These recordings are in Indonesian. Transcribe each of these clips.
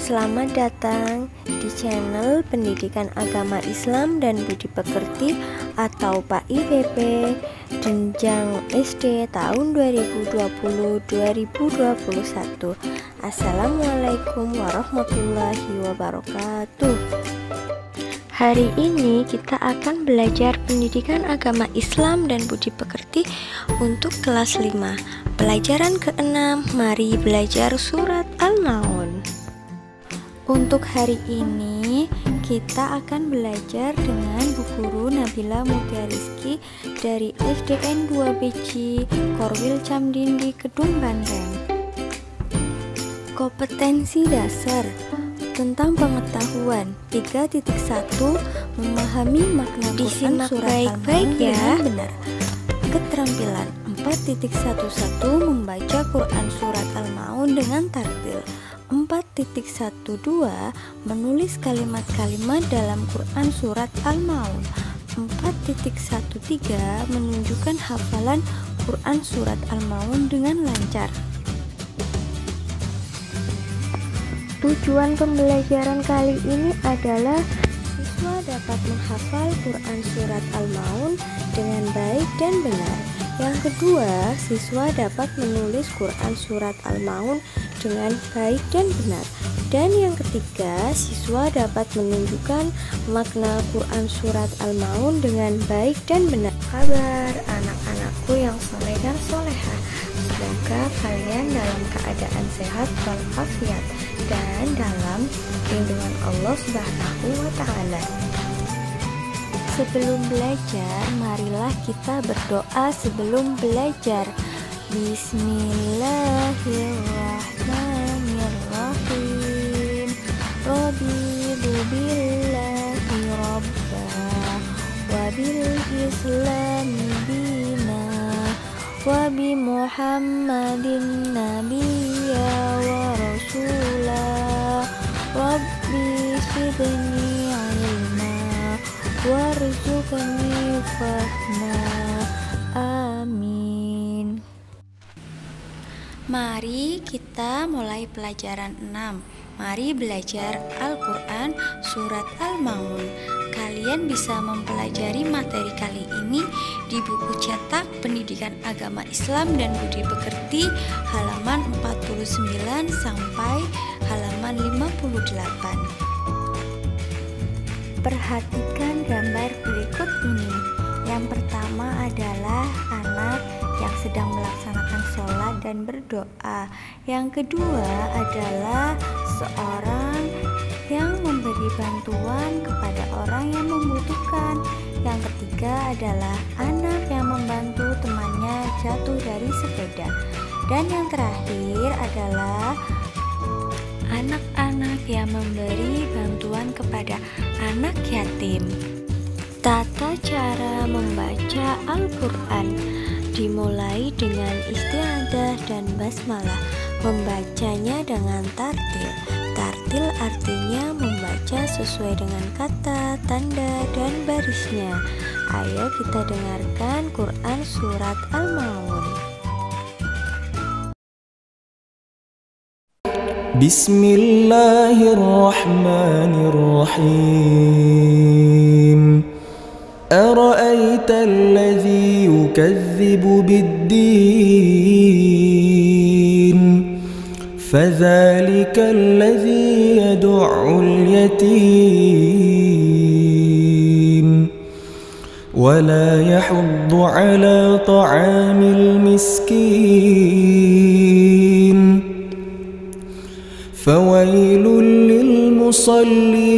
Selamat datang di channel Pendidikan Agama Islam dan Budi Pekerti atau PAIBP jenjang SD tahun 2020-2021. Assalamualaikum warahmatullahi wabarakatuh. Hari ini kita akan belajar Pendidikan Agama Islam dan Budi Pekerti untuk kelas 5. Pelajaran ke-6, mari belajar surat Al-Maun. Untuk hari ini kita akan belajar dengan Bu Guru Nabila Mutia Rizky dari SDN 2 BC Korwil Camdindi Kedung Banteng. Kompetensi dasar tentang pengetahuan 3.1 memahami makna Quran surat Al-Maun dengan benar. Keterampilan 4.11 membaca Quran surat Al-Maun dengan tartil. 4.12 menulis kalimat-kalimat dalam Quran surat Al-Maun. 4.13 menunjukkan hafalan Quran surat Al-Maun dengan lancar. Tujuan pembelajaran kali ini adalah siswa dapat menghafal Quran surat Al-Maun dengan baik dan benar. Yang kedua, siswa dapat menulis Quran surat Al-Maun dengan baik dan benar. Dan yang ketiga, siswa dapat menunjukkan makna Quran surat Al-Maun dengan baik dan benar. Kabar anak-anakku yang soleh dan soleha, semoga kalian dalam keadaan sehat walafiat dan dalam lindungan Allah Subhanahu wa Ta'ala. Sebelum belajar, marilah kita berdoa sebelum belajar. Bismillahirrahmanirrahim. Raditu billahi rabba wa bil islami dina wa bi Muhammadin nabiyya wa rasulah. Rabbi zidni ilma warzuqni fahma. Amin. Mari kita mulai pelajaran 6. Mari belajar Al-Quran surat Al-Maun. Kalian bisa mempelajari materi kali ini di buku cetak Pendidikan Agama Islam dan Budi Pekerti halaman 49 sampai halaman 58. Perhatikan gambar berikut ini. Yang pertama adalah anak yang sedang melaksanakan sholat dan berdoa. Yang kedua adalah seorang yang memberi bantuan kepada orang yang membutuhkan. Yang ketiga adalah anak yang membantu temannya jatuh dari sepeda. Dan yang terakhir adalah anak-anak yang memberi bantuan kepada anak yatim. Tata cara membaca Al-Quran dimulai dengan isti'adzah dan basmalah. Membacanya dengan tartil. Tartil artinya membaca sesuai dengan kata, tanda, dan barisnya. Ayo kita dengarkan Quran surat Al-Maun. Bismillahirrahmanirrahim. Ara'aita alladhi yukazzibu bid-din fadhalika alladhi yad'ul yatim wa la yahuddu ala ta'amil miskin fawailul lil musallin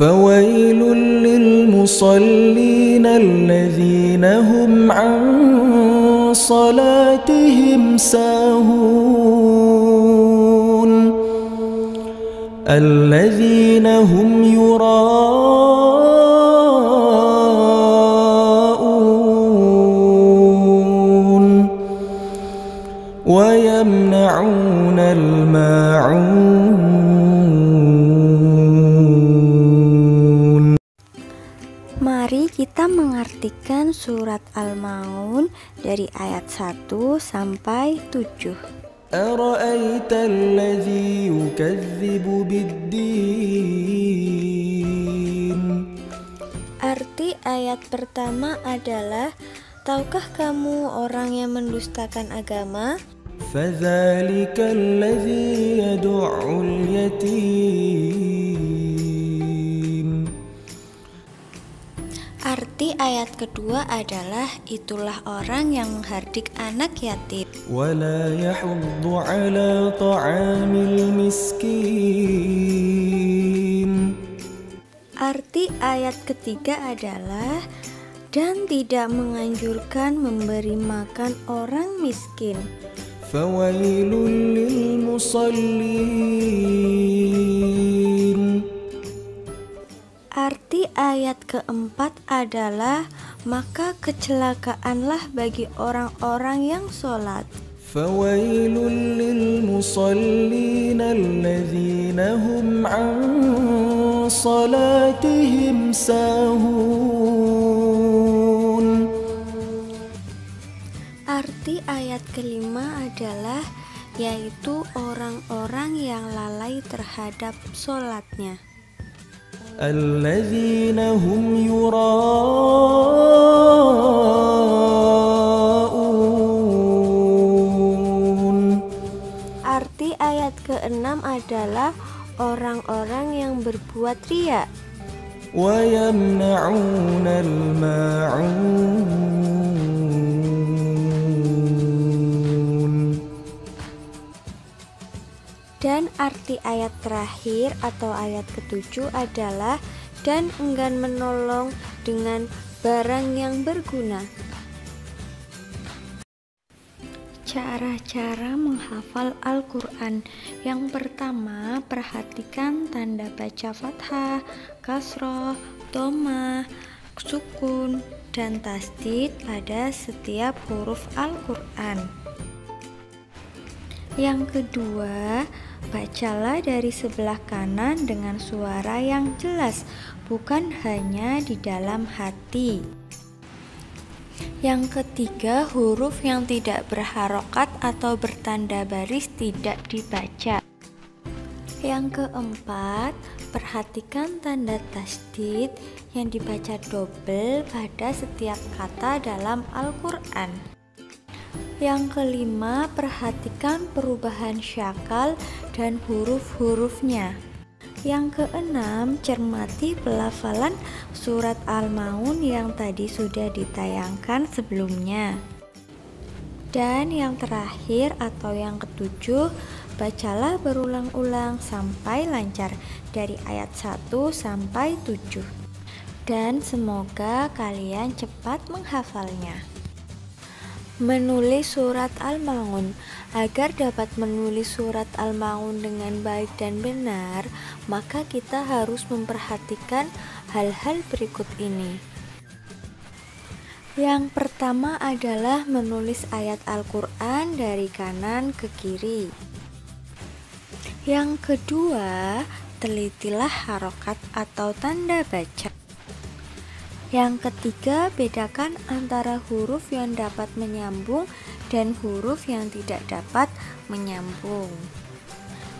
فويل للمصلين الذين هم عن صلاتهم ساهون الذين هم يراءون ويمنعون الماعون. Kita mengartikan surat Al-Maun dari ayat 1 sampai 7. أرأيت الذي يكذب بالدين. Arti ayat pertama adalah, tahukah kamu orang yang mendustakan agama? فذلك الذي يدع اليتيم. Arti ayat kedua adalah, itulah orang yang menghardik anak yatim. ولا يحض على طعام المسكين. Arti ayat ketiga adalah, dan tidak menganjurkan memberi makan orang miskin. فويل للمصلين. Arti ayat keempat adalah, maka kecelakaanlah bagi orang-orang yang sholat. فويل للمصلين الذين هم عن صلاتهم ساهون. Arti ayat kelima adalah, yaitu orang-orang yang lalai terhadap sholatnya. الذين هم يراءون. Arti ayat keenam adalah, orang-orang yang berbuat riya. ويمنعون الماعون. Dan arti ayat terakhir atau ayat ketujuh adalah, dan enggan menolong dengan barang yang berguna. Cara-cara menghafal Al-Quran. Yang pertama, perhatikan tanda baca fathah, kasroh, dhammah, sukun, dan tasdid pada setiap huruf Al-Quran. Yang kedua, bacalah dari sebelah kanan dengan suara yang jelas, bukan hanya di dalam hati. Yang ketiga, huruf yang tidak berharokat atau bertanda baris tidak dibaca. Yang keempat, perhatikan tanda tasdid yang dibaca double pada setiap kata dalam Al-Quran. Yang kelima, perhatikan perubahan syakal dan huruf-hurufnya. Yang keenam, cermati pelafalan surat Al-Maun yang tadi sudah ditayangkan sebelumnya. Dan yang terakhir atau yang ketujuh, bacalah berulang-ulang sampai lancar dari ayat 1 sampai 7. Dan semoga kalian cepat menghafalnya. Menulis surat Al-Maun. Agar dapat menulis surat Al-Maun dengan baik dan benar, maka kita harus memperhatikan hal-hal berikut ini. Yang pertama adalah menulis ayat Al-Quran dari kanan ke kiri. Yang kedua, telitilah harokat atau tanda baca. Yang ketiga, bedakan antara huruf yang dapat menyambung dan huruf yang tidak dapat menyambung.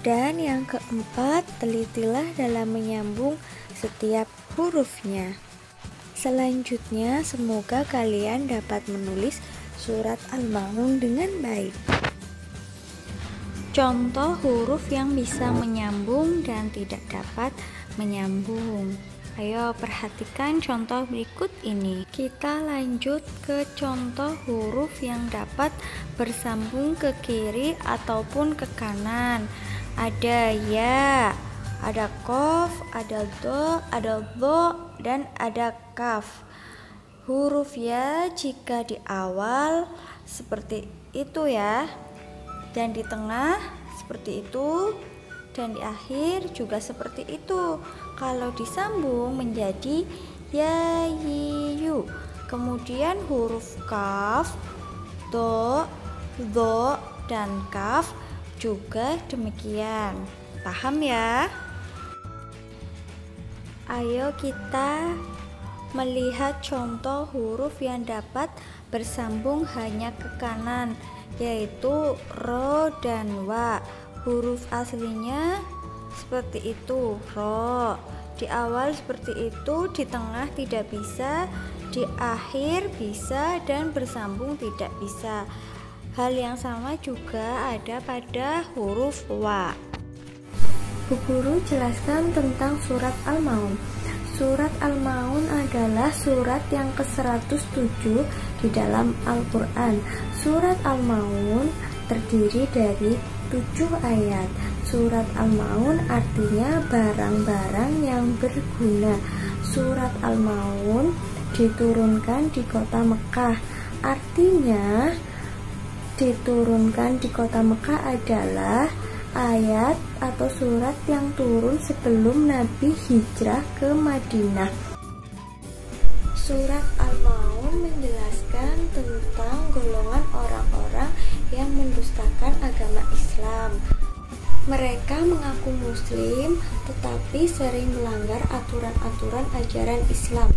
Dan yang keempat, telitilah dalam menyambung setiap hurufnya. Selanjutnya, semoga kalian dapat menulis surat Al-Maun dengan baik. Contoh huruf yang bisa menyambung dan tidak dapat menyambung. Ayo perhatikan contoh berikut ini. Kita lanjut ke contoh huruf yang dapat bersambung ke kiri ataupun ke kanan. Ada ya, ada kof, ada do, ada dho, dan ada kaf. Huruf ya jika di awal seperti itu ya, dan di tengah seperti itu, dan di akhir juga seperti itu. Kalau disambung menjadi ya, yi, yu. Kemudian huruf kaf, do, dho, dan kaf juga demikian. Paham ya? Ayo kita melihat contoh huruf yang dapat bersambung hanya ke kanan, yaitu ro dan wa. Huruf aslinya seperti itu, ro. Di awal seperti itu, di tengah tidak bisa, di akhir bisa, dan bersambung tidak bisa. Hal yang sama juga ada pada huruf wa. Bu Guru jelaskan tentang surat Al-Maun. Surat Al-Maun adalah surat yang ke-107 di dalam Al-Quran. Surat Al-Maun terdiri dari 7 ayat. Surat Al-Maun artinya barang-barang yang berguna. Surat Al-Maun diturunkan di kota Mekah. Artinya diturunkan di kota Mekah adalah ayat atau surat yang turun sebelum Nabi hijrah ke Madinah. Surat Al-Maun menjelaskan tentang golongan orang-orang yang mendustakan agama Islam. Mereka mengaku muslim tetapi sering melanggar aturan-aturan ajaran Islam.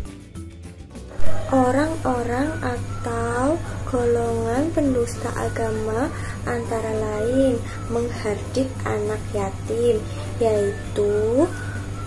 Orang-orang atau golongan pendusta agama antara lain menghardik anak yatim, yaitu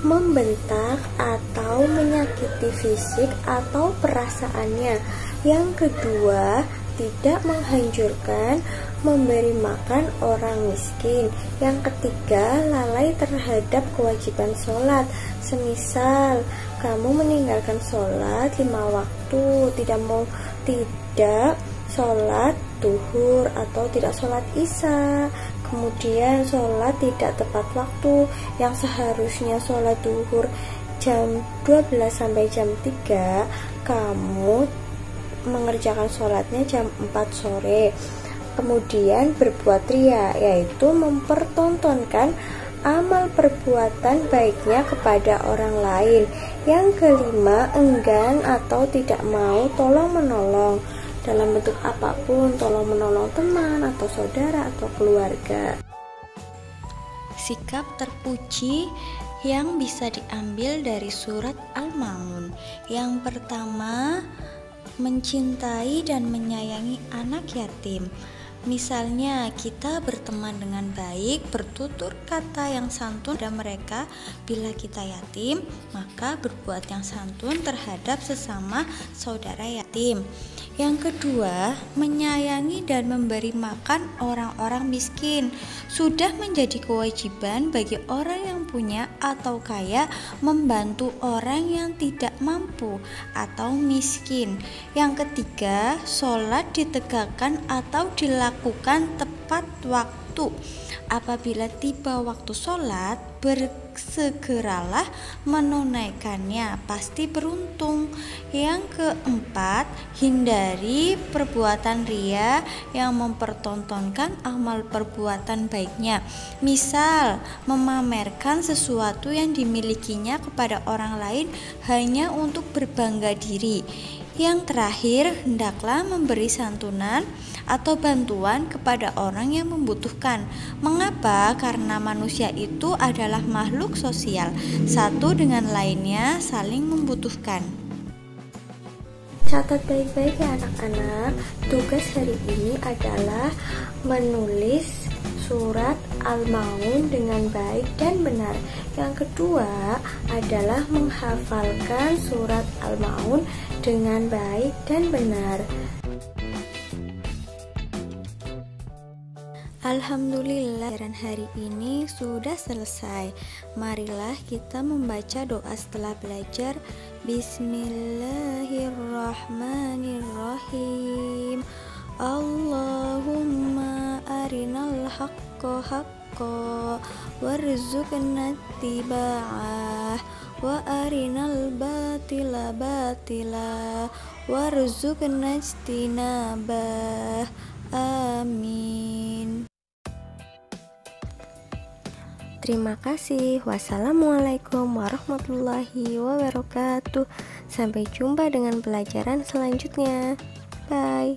membentak atau menyakiti fisik atau perasaannya. Yang kedua, tidak menghancurkan, memberi makan orang miskin. Yang ketiga, lalai terhadap kewajiban sholat. Semisal kamu meninggalkan sholat 5 waktu, tidak sholat duhur atau tidak sholat isya, kemudian sholat tidak tepat waktu, yang seharusnya sholat duhur jam 12 sampai jam 3, kamu mengerjakan sholatnya jam 4 sore. Kemudian berbuat ria, yaitu mempertontonkan amal perbuatan baiknya kepada orang lain. Yang kelima, enggan atau tidak mau tolong menolong dalam bentuk apapun, tolong menolong teman atau saudara atau keluarga. Sikap terpuji yang bisa diambil dari surat Al-Maun. Yang pertama, mencintai dan menyayangi anak yatim. Misalnya kita berteman dengan baik, bertutur kata yang santun pada mereka. Bila kita yatim, maka berbuat yang santun terhadap sesama saudara yatim. Yang kedua, menyayangi dan memberi makan orang-orang miskin. Sudah menjadi kewajiban bagi orang yang punya atau kaya membantu orang yang tidak mampu atau miskin. Yang ketiga, sholat ditegakkan atau dilakukan tepat waktu. Apabila tiba waktu sholat, bersegeralah menunaikannya, pasti beruntung. Yang keempat, hindari perbuatan ria yang mempertontonkan amal perbuatan baiknya. Misal, memamerkan sesuatu yang dimilikinya kepada orang lain hanya untuk berbangga diri. Yang terakhir, hendaklah memberi santunan atau bantuan kepada orang yang membutuhkan. Mengapa? Karena manusia itu adalah makhluk sosial, satu dengan lainnya saling membutuhkan. Catat baik-baik ya anak-anak, tugas hari ini adalah menulis surat Al-Maun dengan baik dan benar. Yang kedua adalah menghafalkan surat Al-Maun dengan baik dan benar. Alhamdulillah, pelajaran hari ini sudah selesai. Marilah kita membaca doa setelah belajar. Bismillahirrahmanirrahim. Allahumma arinal haqqa haqqa warzuqna ittiba'ah wa arinal batila batila warzuqna ijtinabah. Amin. Terima kasih. Wassalamualaikum warahmatullahi wabarakatuh. Sampai jumpa dengan pelajaran selanjutnya. Bye.